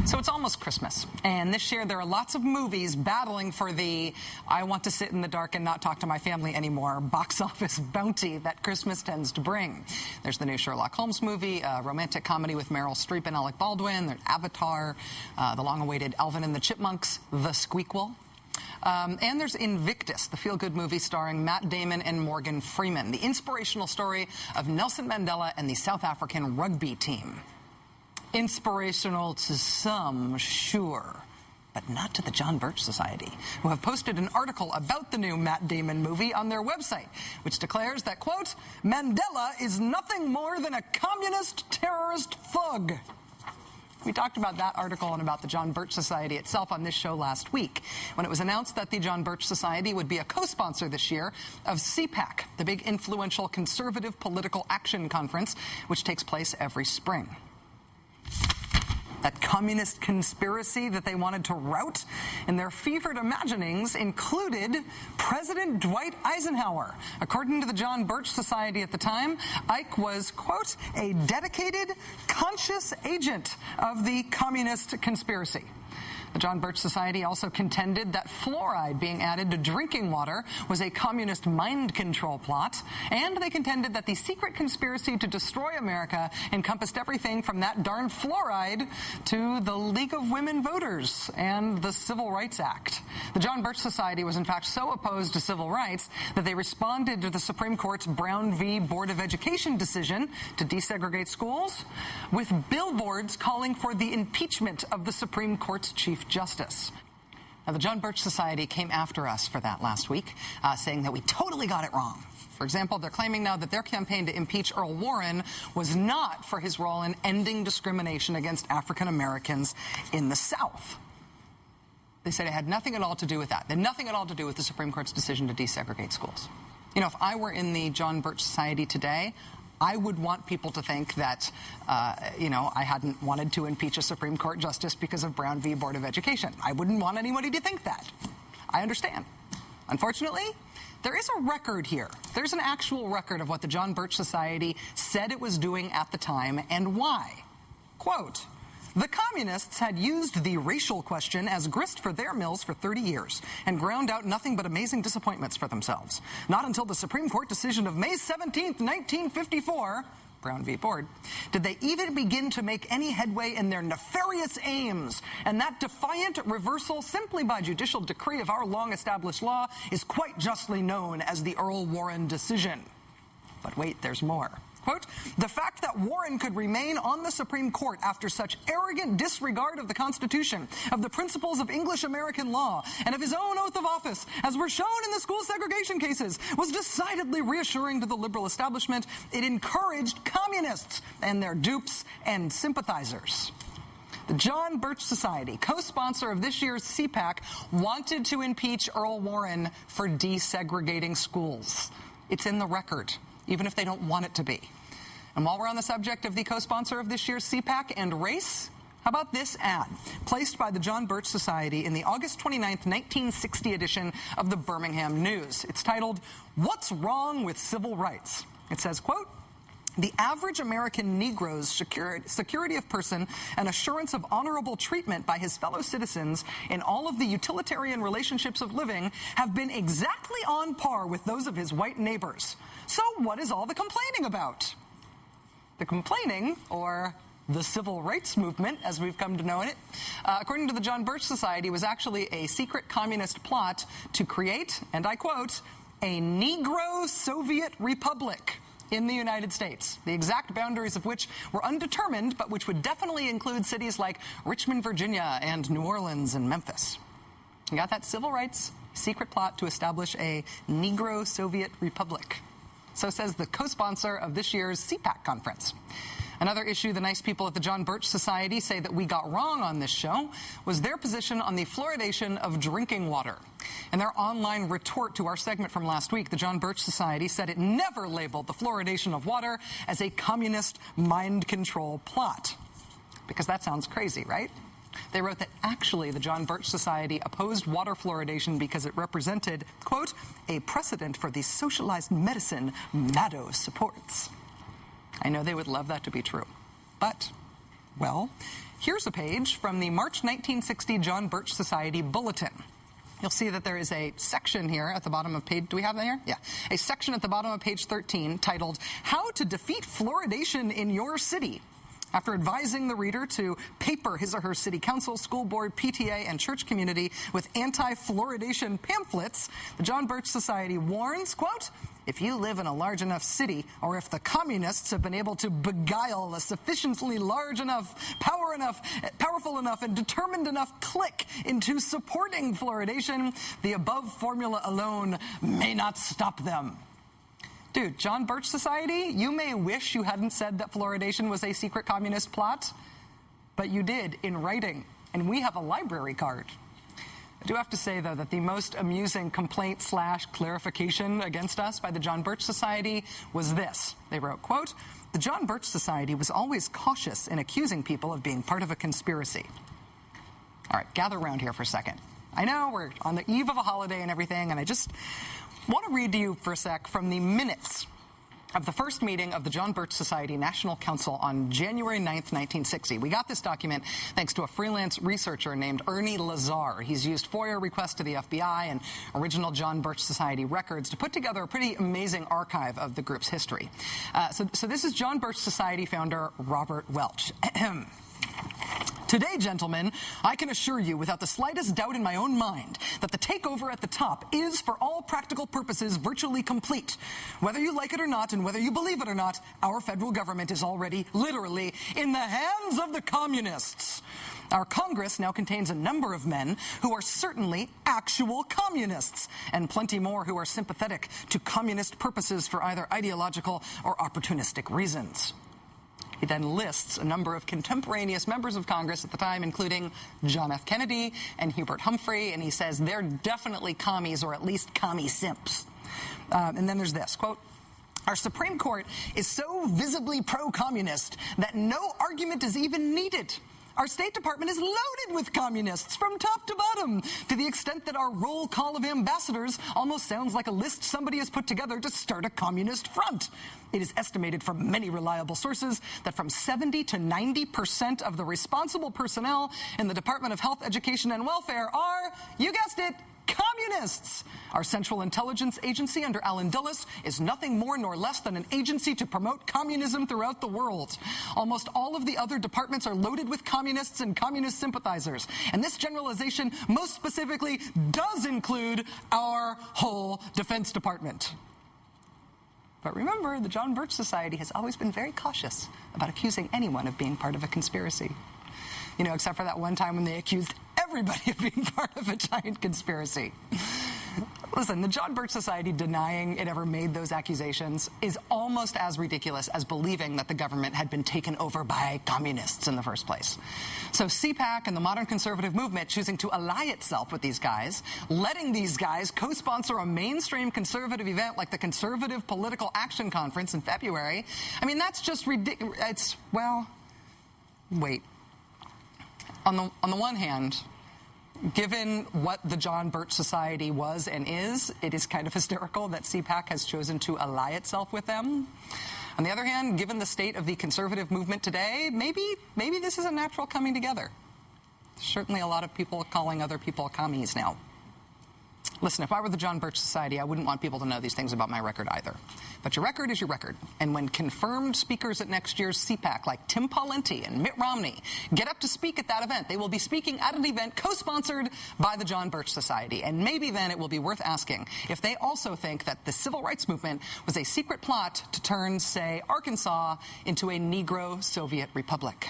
So it's almost Christmas, and this year there are lots of movies battling for the I want to sit in the dark and not talk to my family anymore box office bounty that Christmas tends to bring. There's the new Sherlock Holmes movie, a romantic comedy with Meryl Streep and Alec Baldwin, there's Avatar, the long-awaited Alvin and the Chipmunks, The Squeakquel. And there's Invictus, the feel-good movie starring Matt Damon and Morgan Freeman, the inspirational story of Nelson Mandela and the South African rugby team. Inspirational to some, sure, but not to the John Birch Society, who have posted an article about the new Matt Damon movie on their website, which declares that, quote, Mandela is nothing more than a communist terrorist thug. We talked about that article and about the John Birch Society itself on this show last week, when it was announced that the John Birch Society would be a co-sponsor this year of CPAC, the big influential conservative political action conference, which takes place every spring. That communist conspiracy that they wanted to rout in their fevered imaginings included President Dwight Eisenhower. According to the John Birch Society at the time, Ike was, quote, a dedicated, conscious agent of the communist conspiracy. The John Birch Society also contended that fluoride being added to drinking water was a communist mind control plot, and they contended that the secret conspiracy to destroy America encompassed everything from that darn fluoride to the League of Women Voters and the Civil Rights Act. The John Birch Society was in fact so opposed to civil rights that they responded to the Supreme Court's Brown v. Board of Education decision to desegregate schools with billboards calling for the impeachment of the Supreme Court's Chief Justice. Now, the John Birch Society came after us for that last week, saying that we totally got it wrong. For example, they're claiming now that their campaign to impeach Earl Warren was not for his role in ending discrimination against African Americans in the South. They said it had nothing at all to do with that. It had nothing at all to do with the Supreme Court's decision to desegregate schools. You know, if I were in the John Birch Society today, I would want people to think that, I hadn't wanted to impeach a Supreme Court justice because of Brown v. Board of Education. I wouldn't want anybody to think that. I understand. Unfortunately, there is a record here. There's an actual record of what the John Birch Society said it was doing at the time and why. Quote, the communists had used the racial question as grist for their mills for 30 years and ground out nothing but amazing disappointments for themselves. Not until the Supreme Court decision of May 17th, 1954, Brown v. Board, did they even begin to make any headway in their nefarious aims. And that defiant reversal simply by judicial decree of our long-established law is quite justly known as the Earl Warren decision. But wait, there's more. Quote, the fact that Warren could remain on the Supreme Court after such arrogant disregard of the Constitution, of the principles of English American law, and of his own oath of office, as were shown in the school segregation cases, was decidedly reassuring to the liberal establishment. It encouraged communists and their dupes and sympathizers. The John Birch Society, co-sponsor of this year's CPAC, wanted to impeach Earl Warren for desegregating schools. It's in the record, even if they don't want it to be. And while we're on the subject of the co-sponsor of this year's CPAC and race, how about this ad placed by the John Birch Society in the August 29th, 1960 edition of the Birmingham News? It's titled, What's Wrong with Civil Rights? It says, quote, the average American Negro's security of person and assurance of honorable treatment by his fellow citizens in all of the utilitarian relationships of living have been exactly on par with those of his white neighbors. So what is all the complaining about? The complaining, or the civil rights movement, as we've come to know it, according to the John Birch Society, was actually a secret communist plot to create, and I quote, a Negro Soviet Republic in the United States, the exact boundaries of which were undetermined, but which would definitely include cities like Richmond, Virginia, and New Orleans and Memphis. You got that civil rights secret plot to establish a Negro Soviet Republic. So says the co-sponsor of this year's CPAC conference. Another issue the nice people at the John Birch Society say that we got wrong on this show was their position on the fluoridation of drinking water. In their online retort to our segment from last week, the John Birch Society said it never labeled the fluoridation of water as a communist mind control plot. Because that sounds crazy, right? They wrote that actually the John Birch Society opposed water fluoridation because it represented, quote, a precedent for the socialized medicine Maddow supports. I know they would love that to be true, but Well, here's a page from the March 1960 John Birch Society Bulletin. You'll see that there is a section here at the bottom of page, do we have that here? Yeah. A section at the bottom of page 13 titled, How to Defeat Fluoridation in Your City. After advising the reader to paper his or her city council, school board, PTA, and church community with anti-fluoridation pamphlets, the John Birch Society warns, quote, if you live in a large enough city, or if the communists have been able to beguile a sufficiently large enough, powerful enough, and determined enough clique into supporting fluoridation, the above formula alone may not stop them. Dude, John Birch Society, you may wish you hadn't said that fluoridation was a secret communist plot, but you did in writing, and we have a library card. I do have to say, though, that the most amusing complaint/clarification against us by the John Birch Society was this. They wrote, quote, the John Birch Society was always cautious in accusing people of being part of a conspiracy. All right, gather around here for a second. I know we're on the eve of a holiday and everything, and I just want to read to you for a sec from the minutes of the first meeting of the John Birch Society National Council on January 9th, 1960. We got this document thanks to a freelance researcher named Ernie Lazar. He's used FOIA requests to the FBI and original John Birch Society records to put together a pretty amazing archive of the group's history. So this is John Birch Society founder Robert Welch. Today, gentlemen, I can assure you without the slightest doubt in my own mind that the takeover at the top is, for all practical purposes, virtually complete. Whether you like it or not, and whether you believe it or not, our federal government is already, literally, in the hands of the communists. Our Congress now contains a number of men who are certainly actual communists, and plenty more who are sympathetic to communist purposes for either ideological or opportunistic reasons. He then lists a number of contemporaneous members of Congress at the time, including John F. Kennedy and Hubert Humphrey, and he says they're definitely commies, or at least commie simps. And then there's this, quote, our Supreme Court is so visibly pro-communist that no argument is even needed. Our State Department is loaded with communists from top to bottom, to the extent that our roll call of ambassadors almost sounds like a list somebody has put together to start a communist front. It is estimated from many reliable sources that from 70 to 90% of the responsible personnel in the Department of Health, Education, and Welfare are, you guessed it, communists. Our Central Intelligence Agency under Allen Dulles is nothing more nor less than an agency to promote communism throughout the world. Almost all of the other departments are loaded with communists and communist sympathizers. And this generalization most specifically does include our whole Defense Department. But remember, the John Birch Society has always been very cautious about accusing anyone of being part of a conspiracy. You know, except for that one time when they accused everybody of being part of a giant conspiracy. Listen, the John Birch Society denying it ever made those accusations is almost as ridiculous as believing that the government had been taken over by communists in the first place. So CPAC and the modern conservative movement choosing to ally itself with these guys, letting these guys co-sponsor a mainstream conservative event like the Conservative Political Action Conference in February, I mean, that's just ridiculous. It's, well, wait. On the one hand, given what the John Birch Society was and is, it is kind of hysterical that CPAC has chosen to ally itself with them. On the other hand, given the state of the conservative movement today, maybe this is a natural coming together. Certainly a lot of people calling other people commies now. Listen, if I were the John Birch Society, I wouldn't want people to know these things about my record either. But your record is your record. And when confirmed speakers at next year's CPAC, like Tim Pawlenty and Mitt Romney, get up to speak at that event, they will be speaking at an event co-sponsored by the John Birch Society. And maybe then it will be worth asking if they also think that the civil rights movement was a secret plot to turn, say, Arkansas into a Negro Soviet republic.